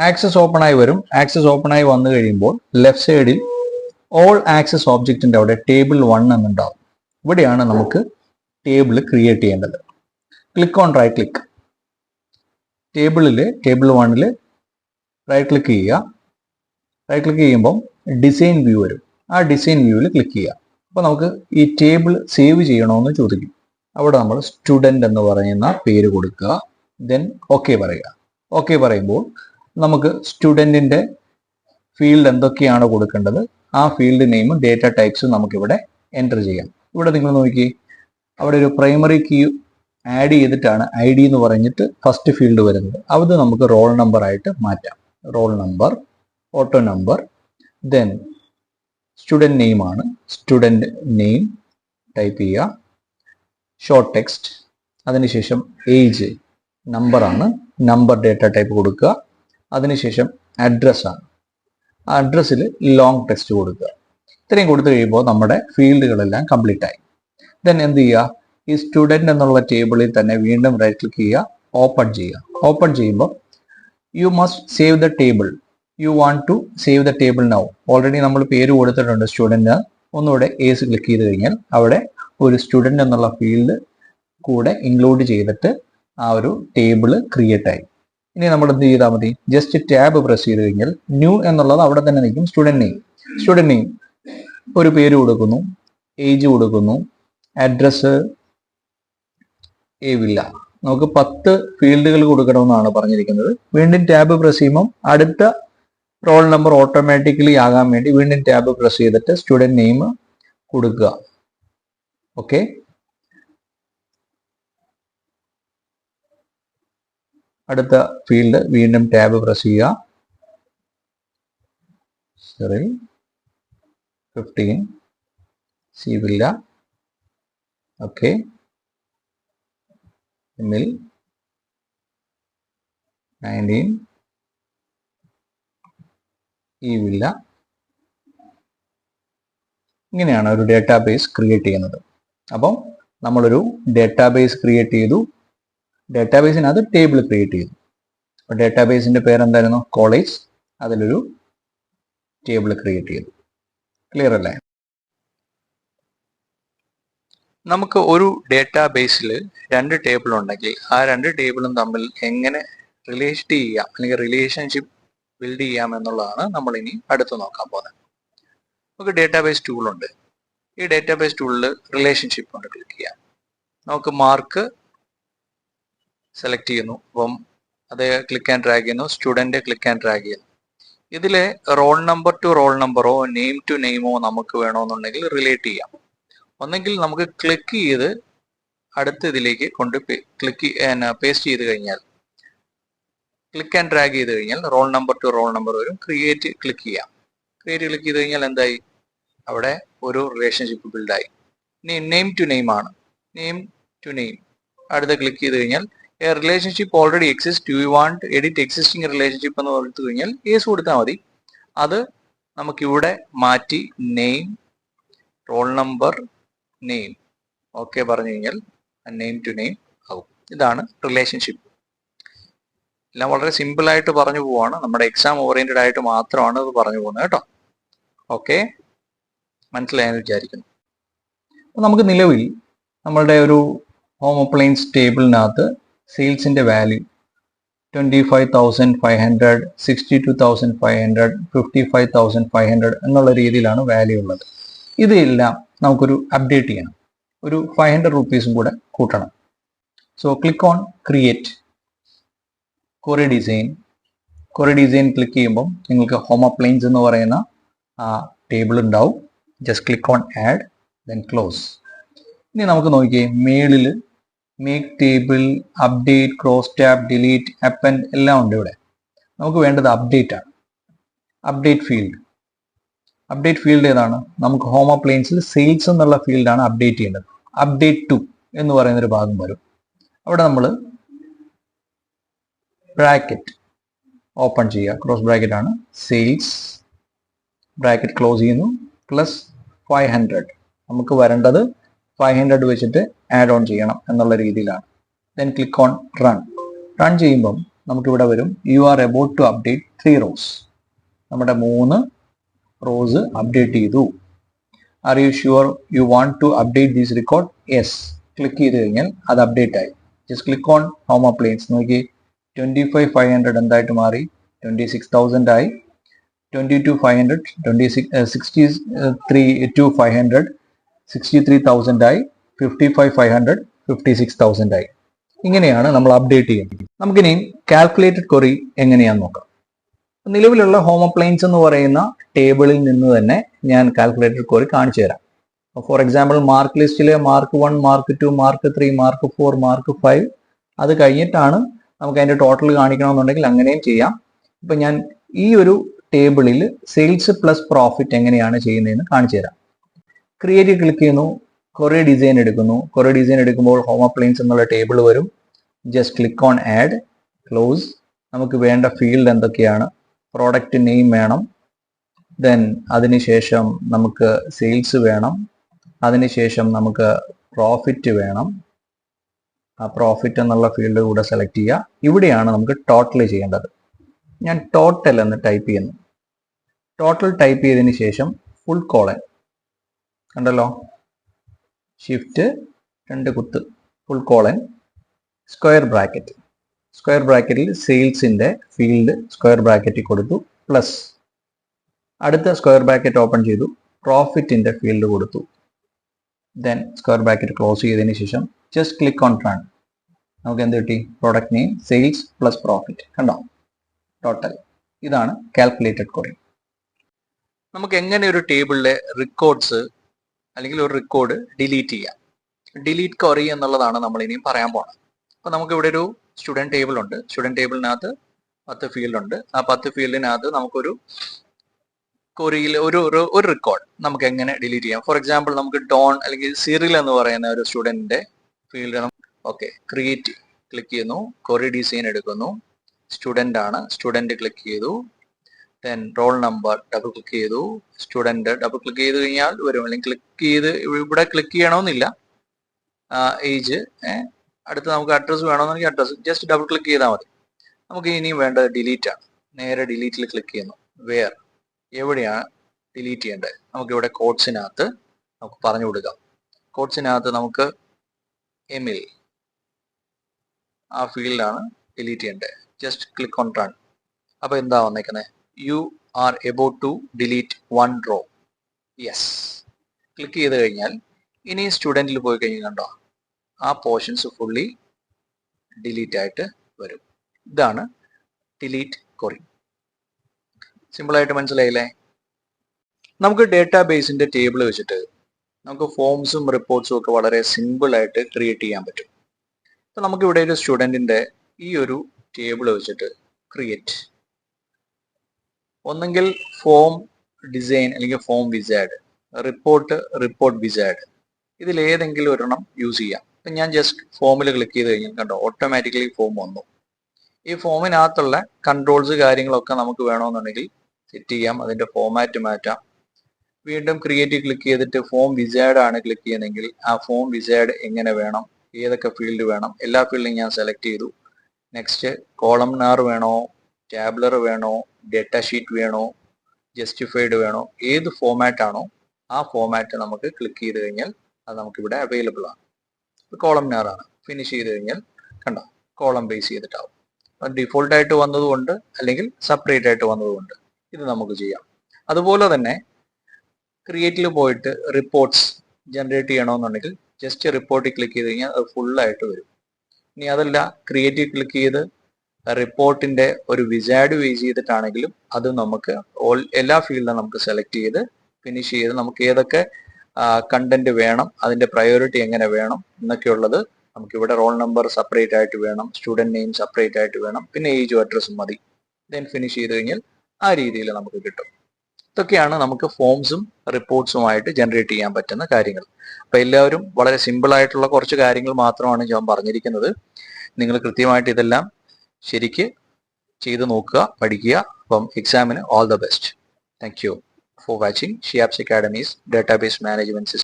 Access open ആയി വരും. Access open ആയി വന്നു കഴിയുമ്പോൾ ലെഫ്റ്റ് സൈഡിൽ ഓൾ ആക്സസ് ഓബ്ജക്റ്റിന്റെ അവിടെ ടേബിൾ 1 എന്നുണ്ടാവും. ഇവിടെയാണ് നമുക്ക് ടേബിൾ ക്രിയേറ്റ് ചെയ്യേണ്ടത്. Click on right click. Table 1 right click ചെയ്യുക. റൈറ്റ് ക്ലിക്ക് ചെയ്യുമ്പോൾ ഡിസൈൻ വ്യൂ വരും. ആ ഡിസൈൻ വ്യൂവിൽ ക്ലിക്ക് ചെയ്യുക. അപ്പോൾ നമുക്ക് ഈ ടേബിൾ സേവ് ചെയ്യണമെന്ന് ചോദിക്കും. അവിടെ നമ്മൾ സ്റ്റുഡൻറ് എന്ന് പറയുന്ന പേര് കൊടുക്കുക. ദെൻ ഓക്കെ പറയുക. ഓക്കെ പറയുമ്പോൾ നമുക്ക് സ്റ്റുഡൻറ്റിൻ്റെ ഫീൽഡ് എന്തൊക്കെയാണ് കൊടുക്കേണ്ടത് ആ ഫീൽഡ് നെയിമും ഡേറ്റ ടൈപ്സും നമുക്കിവിടെ എൻ്റർ ചെയ്യാം. ഇവിടെ നിങ്ങൾ നോക്കി, അവിടെ ഒരു പ്രൈമറി കീ ആഡ് ചെയ്തിട്ടാണ് ഐ ഡി എന്ന് പറഞ്ഞിട്ട് ഫസ്റ്റ് ഫീൽഡ് വരുന്നത്. അത് നമുക്ക് റോൾ നമ്പർ ആയിട്ട് മാറ്റാം. Roll number, auto number, then student name ആണ്. സ്റ്റുഡൻറ് നെയിം ടൈപ്പ് ചെയ്യുക. ഷോർട്ട് ടെക്സ്റ്റ്, അതിനുശേഷം ഏജ് നമ്പറാണ്, നമ്പർ ഡേറ്റ ടൈപ്പ് കൊടുക്കുക. അതിനുശേഷം അഡ്രസ്സാണ്, ആ അഡ്രസ്സിൽ ലോങ് ടെക്സ്റ്റ് കൊടുക്കുക. ഇത്രയും കൊടുത്തു കഴിയുമ്പോൾ നമ്മുടെ ഫീൽഡുകളെല്ലാം കംപ്ലീറ്റ് ആയി. ദെൻ എന്ത് ചെയ്യുക, ഈ സ്റ്റുഡൻറ് എന്നുള്ള ടേബിളിൽ തന്നെ വീണ്ടും റൈറ്റ് ക്ലിക്ക് ചെയ്യുക, ഓപ്പൺ ചെയ്യുക. ഓപ്പൺ ചെയ്യുമ്പോൾ you must save the table. You want to save the table now. Already നമ്മൾ പേര് കൊടുത്തിട്ടുണ്ട് സ്റ്റുഡൻറ്. ഒന്നുകൂടെ ഏസ് ക്ലിക്ക് ചെയ്ത് കഴിഞ്ഞാൽ അവിടെ ഒരു സ്റ്റുഡൻറ് എന്നുള്ള ഫീൽഡ് കൂടെ ഇൻക്ലൂഡ് ചെയ്തിട്ട് ആ ഒരു ടേബിൾ ക്രിയേറ്റ് ആയി. ഇനി നമ്മൾ എന്ത് ചെയ്താൽ മതി, ജസ്റ്റ് ടാബ് പ്രസ് ചെയ്ത് കഴിഞ്ഞാൽ ന്യൂ എന്നുള്ളത് അവിടെ തന്നെ നിൽക്കും. സ്റ്റുഡൻറ് നെയിം ഒരു പേര് കൊടുക്കുന്നു, ഏജ് കൊടുക്കുന്നു, അഡ്രസ്സ് ഏവില്ല. നമുക്ക് 10 ഫീൽഡുകൾ കൊടുക്കണമെന്നാണ് പറഞ്ഞിരിക്കുന്നത്. വീണ്ടും ടാബ് പ്രസ് ചെയ്യുമ്പോൾ അടുത്ത റോൾ നമ്പർ ഓട്ടോമാറ്റിക്കലി ആകാൻ വേണ്ടി വീണ്ടും ടാബ് പ്രസ് ചെയ്തിട്ട് സ്റ്റുഡൻറ് നെയിം കൊടുക്കുക. ഓക്കെ, അടുത്ത ഫീൽഡ് വീണ്ടും ടാബ് പ്രസ് ചെയ്യുക. 15 സിവില്ല. ഓക്കെ, എമിൽ 19 ഇവില്ല. ഇങ്ങനെയാണ് ഒരു ഡേറ്റാബേസ് ക്രിയേറ്റ് ചെയ്യുന്നത്. അപ്പം നമ്മളൊരു ഡേറ്റാബേസ് ക്രിയേറ്റ് ചെയ്തു. ഡേറ്റാബേസിനകത്ത് ടേബിൾ ക്രിയേറ്റ് ചെയ്തു. അപ്പോൾ ഡേറ്റാബേസിന്റെ പേരെന്തായിരുന്നു, കോളേജ്. അതിലൊരു ടേബിൾ ക്രിയേറ്റ് ചെയ്തു. ക്ലിയർ അല്ലേ? നമുക്ക് ഒരു ഡേറ്റാബേസിൽ 2 ടേബിൾ ഉണ്ടെങ്കിൽ ആ 2 ടേബിളും തമ്മിൽ എങ്ങനെ റിലേറ്റ് ചെയ്യാം അല്ലെങ്കിൽ റിലേഷൻഷിപ്പ് ബിൽഡ് ചെയ്യാം എന്നുള്ളതാണ് നമ്മൾ ഇനി അടുത്ത് നോക്കാൻ പോകുന്നത്. നമുക്ക് ഡേറ്റാബേസ് ടൂൾ ഉണ്ട്. ഈ ഡേറ്റാബേസ് ടൂളിൽ റിലേഷൻഷിപ്പ് ഉണ്ട്. ക്ലിക്ക് ചെയ്യാം. നമുക്ക് മാർക്ക് സെലക്ട് ചെയ്യുന്നു. അപ്പം അത് ക്ലിക്ക് ആൻഡ് ഡ്രാഗ് ചെയ്യുന്നു. സ്റ്റുഡൻറ് ക്ലിക്ക് ആൻഡ് ഡ്രാഗ് ചെയ്യുന്നു. ഇതിലെ റോൾ നമ്പർ ടു റോൾ നമ്പറോ നെയിം ടു നെയിമോ നമുക്ക് വേണമെന്നുണ്ടെങ്കിൽ റിലേറ്റ് ചെയ്യാം. ഒന്നെങ്കിൽ നമുക്ക് ക്ലിക്ക് ചെയ്ത് അടുത്ത ഇതിലേക്ക് കൊണ്ട് പേസ്റ്റ് ചെയ്ത് കഴിഞ്ഞാൽ, ക്ലിക്ക് ആൻഡ് ഡ്രാഗ് ചെയ്ത് കഴിഞ്ഞാൽ roll number two roll number വരും. ക്രിയേറ്റ് ക്ലിക്ക് ചെയ്യാം. ക്രിയേറ്റ് ക്ലിക്ക് ചെയ്ത് കഴിഞ്ഞാൽ എന്തായി, അവിടെ ഒരു റിലേഷൻഷിപ്പ് ബിൽഡായി. ഇനി നെയിം ടു നെയിം ആണ്. നെയിം ടു നെയിം അടുത്ത ക്ലിക്ക് ചെയ്ത് കഴിഞ്ഞാൽ A relationship already exist, you want edit existing relationship എന്ന് കൊടുത്തു കഴിഞ്ഞാൽ യേസ് കൊടുത്താൽ മതി. അത് നമുക്കിവിടെ മാറ്റി name, roll number, name okay പറഞ്ഞു കഴിഞ്ഞാൽ നെയിം ടു നെയിം ആവും. ഇതാണ് റിലേഷൻഷിപ്പ്. എല്ലാം വളരെ സിമ്പിൾ ആയിട്ട് പറഞ്ഞു പോവാണ്. നമ്മുടെ എക്സാം ഓറിയന്റഡ് ആയിട്ട് മാത്രമാണ് ഇത് പറഞ്ഞു പോകുന്നത് കേട്ടോ. ഓക്കെ, മനസ്സിലായെന്ന് വിചാരിക്കുന്നു. അപ്പോൾ നമുക്ക് നിലവിൽ നമ്മളുടെ ഒരു ഹോം അപ്ലയൻസ് ടേബിളിനകത്ത് സെയിൽസിന്റെ വാല്യൂ 25,500, 62,500, 55,500 എന്നുള്ള രീതിയിലാണ് വാല്യൂ ഉള്ളത്. ഇതെല്ലാം നമുക്കൊരു അപ്ഡേറ്റ് ചെയ്യണം. ഒരു 500 റുപ്പീസും കൂടെ കൂട്ടണം. So click on create query design. Query design click ചെയ്യുമ്പോൾ നിങ്ങൾക്ക് ഹോം അപ്ലയൻസ് എന്ന് പറയുന്ന ആ ടേബിൾ ഉണ്ടാവും. Just click on add, then close. ഇനി നമുക്ക് നോക്കിയേ, മേളിൽ make table, update, cross tab, delete, append എല്ലാം ഉണ്ട്. ഇവിടെ നമുക്ക് വേണ്ടത് അപ്ഡേറ്റ് ആണ്. അപ്ഡേറ്റ് ഫീൽഡ് ഏതാണ്? നമുക്ക് ഹോം അപ്ലയൻസിൽ സെയിൽസ് എന്നുള്ള ഫീൽഡാണ് അപ്ഡേറ്റ് ചെയ്യേണ്ടത്. അപ്ഡേറ്റ് ടു എന്ന് പറയുന്നൊരു ഭാഗം വരും. അവിടെ നമ്മൾ ബ്രാക്കറ്റ് ഓപ്പൺ ചെയ്യുക. ക്രോസ് ബ്രാക്കറ്റ് ആണ്. സെയിൽസ് ബ്രാക്കറ്റ് ക്ലോസ് ചെയ്യുന്നു. പ്ലസ് 500 നമുക്ക് വരേണ്ടത് 500 വെച്ചിട്ട് ആഡ് ഓൺ ചെയ്യണം എന്നുള്ള രീതിയിലാണ്. Then click on run. Run ചെയ്യുമ്പം നമുക്കിവിടെ വരും you are about to update 3 rows. നമ്മുടെ 3 റോസ് അപ്ഡേറ്റ് ചെയ്തു. Are you sure you want to update this record? Yes. Click ചെയ്ത് കഴിഞ്ഞാൽ അത് അപ്ഡേറ്റ് ആയി. Just click on home appliance. നോക്കി 25,500 എന്തായിട്ട് മാറി? 26,000 ആയി. 22,500, 63,500, 63,000 ആയി. 55,500, 56,000 ആയി. ഇങ്ങനെയാണ് നമ്മൾ അപ്ഡേറ്റ് ചെയ്യുന്നത്. നമുക്കിനി കാൽക്കുലേറ്റഡ് ക്വറി എങ്ങനെയാന്ന് നോക്കാം. നിലവിലുള്ള ഹോം അപ്ലയൻസ് എന്ന് പറയുന്ന ടേബിളിൽ നിന്ന് തന്നെ ഞാൻ കാൽക്കുലേറ്റഡ് ക്വറി കാണിച്ചു തരാം. ഫോർ എക്സാമ്പിൾ മാർക്ക് ലിസ്റ്റിലെ mark 1, mark 2, mark 3, mark 4, mark 5 അത് കഴിഞ്ഞിട്ടാണ് നമുക്ക് അതിന്റെ ടോട്ടൽ കാണിക്കണമെന്നുണ്ടെങ്കിൽ അങ്ങനെയും ചെയ്യാം. ഇപ്പൊ ഞാൻ ഈ ഒരു ടേബിളിൽ സെയിൽസ് പ്ലസ് പ്രോഫിറ്റ് എങ്ങനെയാണ് ചെയ്യുന്നതെന്ന് കാണിച്ചു തരാം. ക്രിയേറ്റ് ക്ലിക്ക് ചെയ്യുന്നു, ക്വറി ഡിസൈൻ എടുക്കുന്നു. ക്വറി ഡിസൈൻ എടുക്കുമ്പോൾ ഹോം അപ്ലയൻസ് എന്നുള്ള ടേബിൾ വരും. Just click on add, close. നമുക്ക് വേണ്ട ഫീൽഡ് എന്തൊക്കെയാണ്? പ്രോഡക്റ്റ് നെയിം വേണം, ദെൻ അതിനുശേഷം നമുക്ക് സെയിൽസ് വേണം, അതിനുശേഷം നമുക്ക് പ്രോഫിറ്റ് വേണം. ആ പ്രോഫിറ്റ് എന്നുള്ള ഫീൽഡ് കൂടെ സെലക്ട് ചെയ്യുക. ഇവിടെയാണ് നമുക്ക് ടോട്ടൽ ചെയ്യേണ്ടത്. ഞാൻ ടോട്ടൽ എന്ന് ടൈപ്പ് ചെയ്യുന്നു. ടോട്ടൽ ടൈപ്പ് ചെയ്തതിന് ശേഷം ഫുൾ കോളൻ കണ്ടല്ലോ, ഷിഫ്റ്റ് 2 കുത്ത്, full colon, square bracket. Square ബ്രാക്കറ്റിൽ സെയിൽസിന്റെ ഫീൽഡ് സ്ക്വയർ ബ്രാക്കറ്റിൽ കൊടുത്തു, പ്ലസ് അടുത്ത സ്ക്വയർ ബ്രാക്കറ്റ് ഓപ്പൺ ചെയ്തു, പ്രോഫിറ്റിന്റെ ഫീൽഡ് കൊടുത്തു. ദെൻ സ്ക്വയർ ബ്രാക്കറ്റ് ക്ലോസ് ചെയ്തതിന് ശേഷം ജസ്റ്റ് ക്ലിക്ക് ഓൺ റൺ. നമുക്ക് എന്ത് കിട്ടി? Product name sales plus profit. കണ്ടോ? ടോട്ടൽ. ഇതാണ് കാൽക്കുലേറ്റഡ് ക്വറി. നമുക്ക് എങ്ങനെ ഒരു ടേബിളിലെ റെക്കോർഡ്സ് അല്ലെങ്കിൽ ഒരു റെക്കോർഡ് ഡിലീറ്റ് ചെയ്യാം? ഡിലീറ്റ് ക്വറി എന്നുള്ളതാണ് നമ്മൾ ഇനിയും പറയാൻ പോകുന്നത്. അപ്പൊ നമുക്ക് ഇവിടെ ഒരു സ്റ്റുഡന്റ് ടേബിൾ ഉണ്ട്. സ്റ്റുഡന്റ് ടേബിളിനകത്ത് 10 ഫീൽഡ് ഉണ്ട്. ആ 10 ഫീൽഡിനകത്ത് നമുക്കൊരു ക്വറിയിൽ ഒരു റെക്കോർഡ് നമുക്ക് എങ്ങനെ ഡിലീറ്റ് ചെയ്യാം? ഫോർ എക്സാമ്പിൾ നമുക്ക് ഡോൺ അല്ലെങ്കിൽ സിറിൽ എന്ന് പറയുന്ന ഒരു സ്റ്റുഡന്റിന്റെ ഫീൽഡ്. ഓക്കെ, ക്രിയേറ്റ് ക്ലിക്ക് ചെയ്യുന്നു, ക്വറി ഡിസൈൻ എടുക്കുന്നു, സ്റ്റുഡന്റ് ആണ്, സ്റ്റുഡന്റ് ക്ലിക്ക് ചെയ്തു, then roll number double click ചെയ്തു, സ്റ്റുഡന്റ് ഡബിൾ ക്ലിക്ക് ചെയ്ത് കഴിഞ്ഞാൽ വരും. അല്ലെങ്കിൽ ക്ലിക്ക് ചെയ്ത് ഇവിടെ ക്ലിക്ക് ചെയ്യണമെന്നില്ല. ഏജ്, അടുത്ത് നമുക്ക് അഡ്രസ്സ് വേണമെന്നുണ്ടെങ്കിൽ അഡ്രസ്സ് ജസ്റ്റ് ഡബിൾ ക്ലിക്ക് ചെയ്താൽ മതി. നമുക്ക് ഇനിയും വേണ്ടത് ഡിലീറ്റ് ആണ്. നേരെ ഡിലീറ്റിൽ ക്ലിക്ക് ചെയ്യുന്നു. വേർ, എവിടെയാണ് ഡിലീറ്റ് ചെയ്യേണ്ടത്? നമുക്കിവിടെ കോഡ്സിനകത്ത് നമുക്ക് പറഞ്ഞു കൊടുക്കാം. കോഡ്സിനകത്ത് നമുക്ക് എമിൽ ആ ഫീൽഡാണ് ഡിലീറ്റ് ചെയ്യേണ്ടത്. Just click on run. അപ്പൊ എന്താ വന്നേക്കുന്നത്? You are about to delete 1 row. Yes. Click ചെയ്ത് കഴിഞ്ഞാൽ ഇനി സ്റ്റുഡന്റിൽ പോയി കഴിഞ്ഞാൽ കണ്ടോ, ആ പോർഷൻസ് ഫുള്ളി ഡിലീറ്റ് ആയിട്ട് വരും. ഇതാണ് ഡിലീറ്റ് ക്വറി. സിമ്പിൾ ആയിട്ട് മനസ്സിലായില്ലേ? നമുക്ക് ഡേറ്റാബേസിന്റെ ടേബിൾ വെച്ചിട്ട് നമുക്ക് ഫോംസും റിപ്പോർട്ട്സും ഒക്കെ വളരെ സിമ്പിൾ ആയിട്ട് ക്രിയേറ്റ് ചെയ്യാൻ പറ്റും. അപ്പൊ നമുക്ക് ഇവിടെ ഒരു സ്റ്റുഡന്റിന്റെ ഈ ഒരു ടേബിൾ വെച്ചിട്ട് ക്രിയേറ്റ്, ഒന്നെങ്കിൽ ഫോം ഡിസൈൻ അല്ലെങ്കിൽ ഫോം വിസാർഡ്, റിപ്പോർട്ട് വിസാർഡ്, ഇതിൽ ഏതെങ്കിലും ഒരെണ്ണം യൂസ് ചെയ്യാം. ഇപ്പൊ ഞാൻ ജസ്റ്റ് ഫോമിൽ ക്ലിക്ക് ചെയ്ത് കഴിഞ്ഞാൽ കണ്ടോ ഓട്ടോമാറ്റിക്കലി ഫോം വന്നു. ഈ ഫോമിനകത്തുള്ള കൺട്രോൾസ് കാര്യങ്ങളൊക്കെ നമുക്ക് വേണമെന്നുണ്ടെങ്കിൽ സെറ്റ് ചെയ്യാം, അതിന്റെ ഫോമാറ്റ് മാറ്റാം. വീണ്ടും ക്രിയേറ്റ് ക്ലിക്ക് ചെയ്തിട്ട് ഫോം വിസാർഡ് ആണ് ക്ലിക്ക് ചെയ്യുന്നതെങ്കിൽ ആ ഫോം വിസാർഡ് എങ്ങനെ വേണം, ഏതൊക്കെ ഫീൽഡ് വേണം, എല്ലാ ഫീൽഡും ഞാൻ സെലക്ട് ചെയ്തു. നെക്സ്റ്റ് കോളംനാർ വേണോ, ടാബ്ലർ വേണോ, ഡേറ്റ ഷീറ്റ് വേണോ, ജസ്റ്റിഫൈഡ് വേണോ, ഏത് ഫോമാറ്റ് ആണോ ആ ഫോമാറ്റ് നമുക്ക് ക്ലിക്ക് ചെയ്ത് കഴിഞ്ഞാൽ അത് നമുക്ക് ഇവിടെ അവൈലബിൾ ആണ്. കോളംനാർ ആണ്. ഫിനിഷ് ചെയ്ത് കഴിഞ്ഞാൽ കണ്ടോ കോളം ബേസ് ചെയ്തിട്ടാവും. ഡിഫോൾട്ട് ആയിട്ട് വന്നതുകൊണ്ട് അല്ലെങ്കിൽ സെപ്പറേറ്റ് ആയിട്ട് വന്നതുകൊണ്ട് ഇത് നമുക്ക് ചെയ്യാം. അതുപോലെ തന്നെ ക്രിയേറ്റിൽ പോയിട്ട് റിപ്പോർട്ട്സ് ജനറേറ്റ് ചെയ്യണമെന്നുണ്ടെങ്കിൽ ജസ്റ്റ് റിപ്പോർട്ടിൽ ക്ലിക്ക് ചെയ്ത് കഴിഞ്ഞാൽ അത് ഫുള്ളായിട്ട് വരും. ഇനി അതല്ല ക്രിയേറ്റീവ് ക്ലിക്ക് ചെയ്ത് റിപ്പോർട്ടിന്റെ ഒരു വിസാർഡ് യൂസ് ചെയ്തിട്ടാണെങ്കിലും അത് നമുക്ക് എല്ലാ ഫീൽഡും നമുക്ക് സെലക്ട് ചെയ്ത് ഫിനിഷ് ചെയ്ത് നമുക്ക് ഏതൊക്കെ കണ്ടന്റ് വേണം, അതിന്റെ പ്രയോറിറ്റി എങ്ങനെ വേണം എന്നൊക്കെയുള്ളത് നമുക്ക് ഇവിടെ റോൾ നമ്പർ സെപ്പറേറ്റ് ആയിട്ട് വേണം, സ്റ്റുഡന്റ് നെയിം സെപ്പറേറ്റ് ആയിട്ട് വേണം, പിന്നെ ഏജും അഡ്രസ്സും മതി. ദെൻ ഫിനിഷ് ചെയ്ത് കഴിഞ്ഞാൽ ആ രീതിയിൽ നമുക്ക് കിട്ടും. ഇതൊക്കെയാണ് നമുക്ക് ഫോംസും റിപ്പോർട്ട്സുമായിട്ട് ജനറേറ്റ് ചെയ്യാൻ പറ്റുന്ന കാര്യങ്ങൾ. അപ്പൊ എല്ലാവരും വളരെ സിമ്പിൾ ആയിട്ടുള്ള കുറച്ച് കാര്യങ്ങൾ മാത്രമാണ് ഞാൻ പറഞ്ഞിരിക്കുന്നത്. നിങ്ങൾ കൃത്യമായിട്ട് ഇതെല്ലാം ശരിക്ക് ചെയ്ത് നോക്കുക, പഠിക്കുക. അപ്പം എക്സാമിന് all the best. Thank you for watching Shiyab's academies database management system.